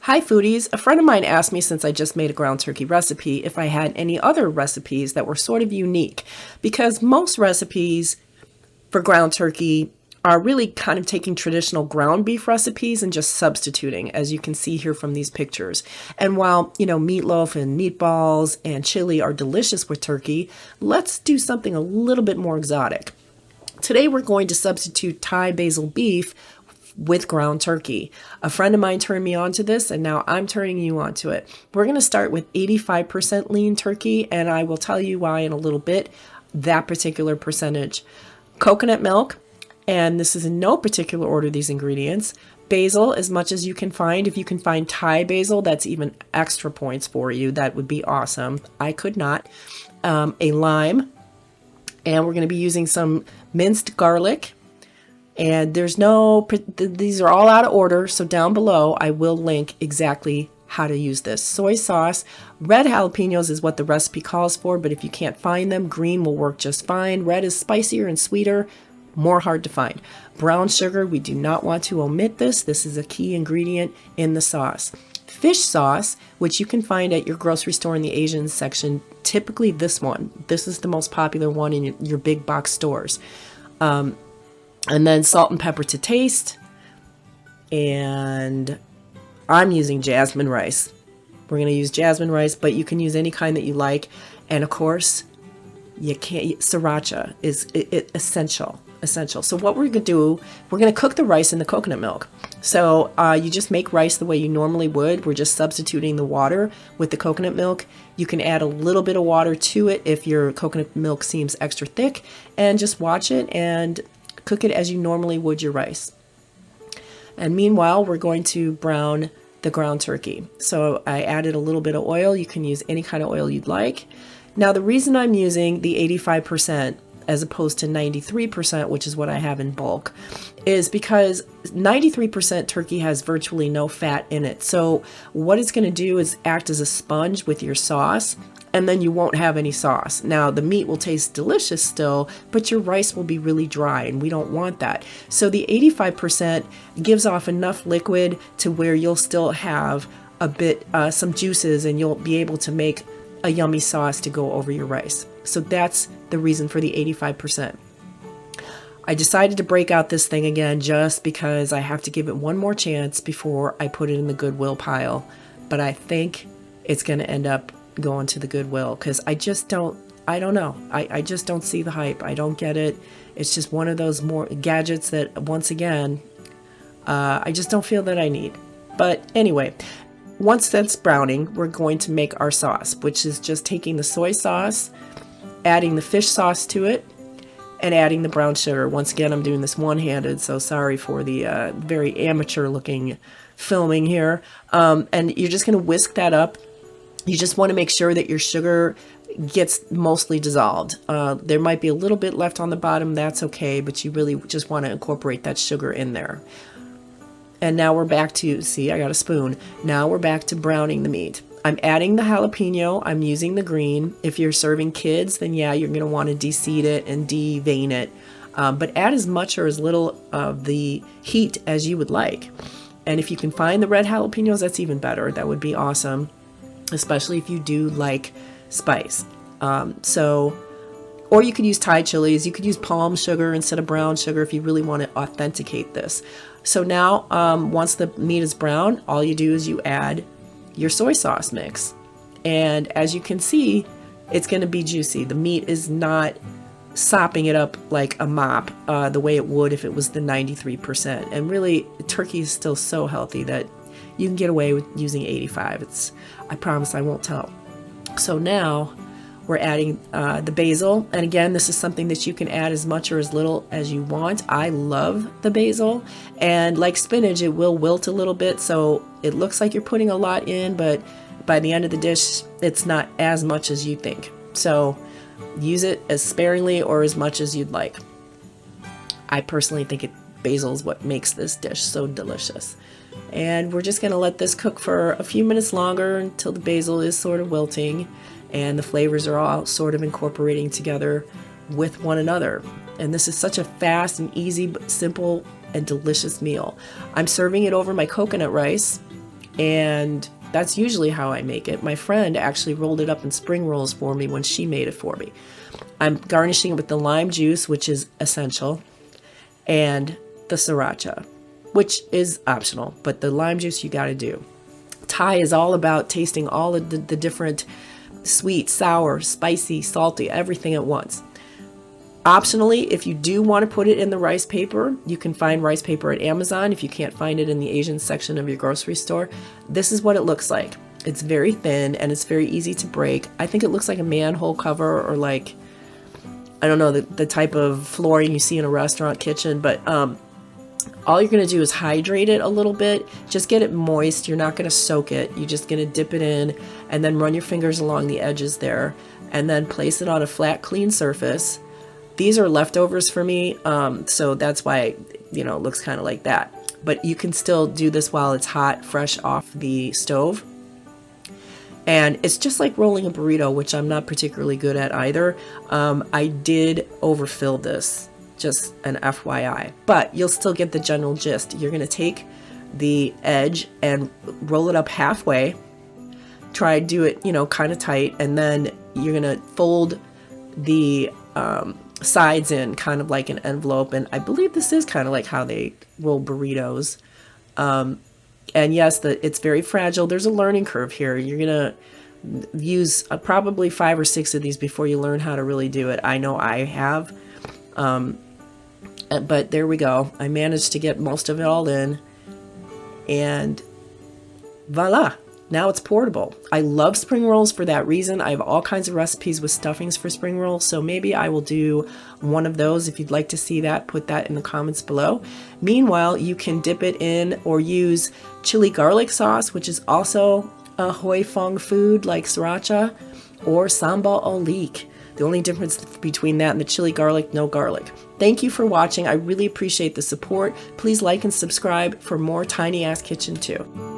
Hi foodies, a friend of mine asked me since I just made a ground turkey recipe if I had any other recipes that were sort of unique, because most recipes for ground turkey are really kind of taking traditional ground beef recipes and just substituting, as you can see here from these pictures. And while, meatloaf and meatballs and chili are delicious with turkey, let's do something a little bit more exotic. Today we're going to substitute Thai basil beef with ground turkey. A friend of mine turned me on to this, and now I'm turning you on to it. We're going to start with 85% lean turkey, and I will tell you why in a little bit, that particular percentage. Coconut milk, and this is in no particular order, these ingredients. Basil, as much as you can find. If you can find Thai basil, that's even extra points for you. That would be awesome. I could not. A lime, and we're going to be using some minced garlic. And these are all out of order, so down below I will link exactly how to use this. Soy sauce, red jalapenos is what the recipe calls for, but if you can't find them, green will work just fine. Red is spicier and sweeter, more hard to find. Brown sugar, we do not want to omit this. This is a key ingredient in the sauce. Fish sauce, which you can find at your grocery store in the Asian section, typically this one. This is the most popular one in your big box stores. And then salt and pepper to taste. And I'm using jasmine rice. We're going to use jasmine rice, but you can use any kind that you like. And of course, Sriracha is essential. So what we're going to do, we're going to cook the rice in the coconut milk. So you just make rice the way you normally would. We're just substituting the water with the coconut milk. You can add a little bit of water to it if your coconut milk seems extra thick. And just watch it and cook it as you normally would your rice. And meanwhile, we're going to brown the ground turkey. So I added a little bit of oil. You can use any kind of oil you'd like. Now, the reason I'm using the 85% as opposed to 93%, which is what I have in bulk, is because 93% turkey has virtually no fat in it. So what it's going to do is act as a sponge with your sauce, and then you won't have any sauce. Now, the meat will taste delicious still, but your rice will be really dry, and we don't want that. So the 85% gives off enough liquid to where you'll still have a bit, some juices, and you'll be able to make a yummy sauce to go over your rice. So that's the reason for the 85%. I decided to break out this thing again just because I have to give it one more chance before I put it in the Goodwill pile. But I think it's going to end up going to the Goodwill because I just don't know. I just don't see the hype. I don't get it. It's just one of those more gadgets that, once again, I just don't feel that I need. But anyway, once that's browning, we're going to make our sauce, which is just taking the soy sauce, adding the fish sauce to it, and adding the brown sugar. Once again, I'm doing this one-handed, so sorry for the very amateur-looking filming here. And you're just going to whisk that up. You just want to make sure that your sugar gets mostly dissolved. There might be a little bit left on the bottom. That's okay, but you really just want to incorporate that sugar in there. And now we're back to, see, I got a spoon. Now we're back to browning the meat. I'm adding the jalapeno. I'm using the green. If you're serving kids, then yeah, you're going to want to de-seed it and de-vein it. But add as much or as little of the heat as you would like. And if you can find the red jalapenos, that's even better. That would be awesome, especially if you do like spice. Or you could use Thai chilies. You could use palm sugar instead of brown sugar if you really want to authenticate this. So now, once the meat is brown, all you do is you add your soy sauce mix. And as you can see, it's going to be juicy. The meat is not sopping it up like a mop the way it would if it was the 93%. And really, turkey is still so healthy that you can get away with using 85. I promise I won't tell. So now we're adding the basil. And again, this is something that you can add as much or as little as you want. I love the basil. And like spinach, it will wilt a little bit. So it looks like you're putting a lot in, but by the end of the dish, it's not as much as you think. So use it as sparingly or as much as you'd like. I personally think basil is what makes this dish so delicious. And we're just going to let this cook for a few minutes longer until the basil is sort of wilting and the flavors are all sort of incorporating together with one another. And this is such a fast and easy, but simple and delicious meal. I'm serving it over my coconut rice. And that's usually how I make it. My friend actually rolled it up in spring rolls for me when she made it for me. I'm garnishing it with the lime juice, which is essential, and the sriracha, which is optional, but the lime juice you got to do. Thai is all about tasting all of the different sweet, sour, spicy, salty, everything at once. Optionally, if you do want to put it in the rice paper, you can find rice paper at Amazon. If you can't find it in the Asian section of your grocery store, this is what it looks like. It's very thin and it's very easy to break. I think it looks like a manhole cover, or like, I don't know, the type of flooring you see in a restaurant kitchen, but all you're going to do is hydrate it a little bit. Just get it moist. You're not going to soak it. You're just going to dip it in and then run your fingers along the edges there and then place it on a flat, clean surface. These are leftovers for me, so that's why, it looks kind of like that. But you can still do this while it's hot, fresh off the stove. And it's just like rolling a burrito, which I'm not particularly good at either. I did overfill this, just an FYI. But you'll still get the general gist. You're going to take the edge and roll it up halfway. Try to do it, kind of tight. And then you're going to fold the sides in kind of like an envelope. And I believe this is kind of like how they roll burritos. And yes, it's very fragile. There's a learning curve here. You're going to use probably 5 or 6 of these before you learn how to really do it. I know I have. But there we go. I managed to get most of it all in. And voila. Now it's portable. I love spring rolls for that reason. I have all kinds of recipes with stuffings for spring rolls, so maybe I will do one of those. If you'd like to see that, put that in the comments below. Meanwhile, you can dip it in or use chili garlic sauce, which is also a Hoi Fong food like Sriracha, or sambal oeelek. The only difference between that and the chili garlic, no garlic. Thank you for watching. I really appreciate the support. Please like and subscribe for more Tiny Ass Kitchen too.